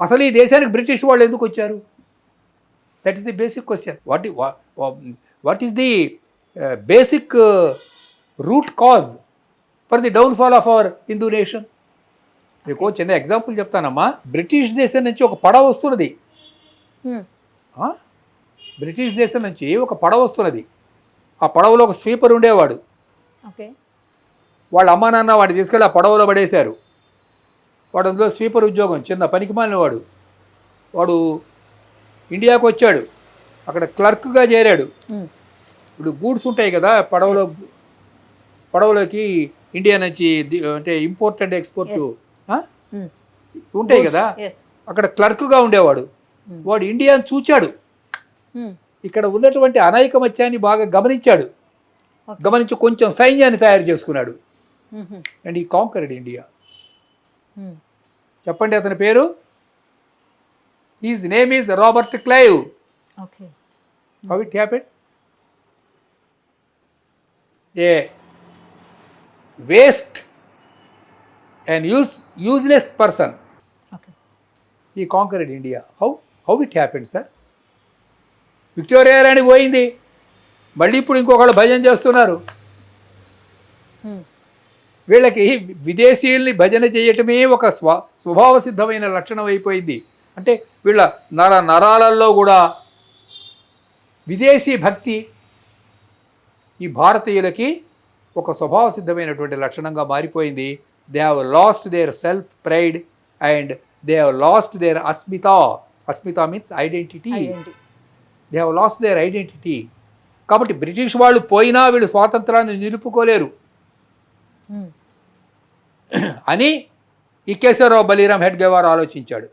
అసలు ఈ దేశానికి బ్రిటిష్ వాళ్ళు ఎందుకు వచ్చారు? That is the basic question. What is the basic root cause for the downfall of our Hindu nation? మీకు చిన్న ఎగ్జాంపుల్ చెప్తానమ్మా. బ్రిటిష్ దేశం నుంచి ఒక పడవ వస్తున్నది. బ్రిటిష్ దేశం నుంచి ఒక పడవ వస్తున్నది. ఆ పడవలో ఒక స్వీపర్ ఉండేవాడు. వాళ్ళ అమ్మా నాన్న వాడిని తీసుకెళ్ళి ఆ పడవలో పడేశారు. వాడు అందులో స్వీపర్ ఉద్యోగం, చిన్న పనికిమాలిన వాడు. వాడు ఇండియాకు వచ్చాడు, అక్కడ క్లర్క్గా చేరాడు. ఇప్పుడు గూడ్స్ ఉంటాయి కదా పడవలోకి ఇండియా నుంచి, అంటే ఇంపోర్ట్ అండ్ ఎక్స్పోర్ట్ ఉంటాయి కదా, అక్కడ క్లర్క్గా ఉండేవాడు. వాడు ఇండియాను చూచాడు, ఇక్కడ ఉన్నటువంటి అనైకమత్యాన్ని బాగా గమనించాడు. గమనించి కొంచెం సైన్యాన్ని తయారు చేసుకున్నాడు. అండ్ ఈ కాంకర్డ్ ఇండియా. చెప్పండి అతని పేరు? His name is Robert Clive. How it happened? A waste and useless person he conquered India. How it happened sir? Victoria రాణి పోయింది, మళ్ళీ ఇప్పుడు ఇంకొకళ్ళు భజన చేస్తున్నారు. వీళ్ళకి విదేశీయుల్ని భజన చేయటమే ఒక స్వభావ సిద్ధమైన లక్షణం అయిపోయింది. అంటే వీళ్ళ నరాలలో కూడా విదేశీ భక్తి ఈ భారతీయులకి ఒక స్వభావ సిద్ధమైనటువంటి లక్షణంగా మారిపోయింది. They have lost their self pride and they have lost their అస్మిత. అస్మిత means identity. They have lost their identity. కాబట్టి బ్రిటిష్ వాళ్ళు పోయినా వీళ్ళు స్వాతంత్రాన్ని నిలుపుకోలేరు అని ఈ కేశవరావు బలీరామ్ హెడ్గేవార్ ఆలోచించాడు.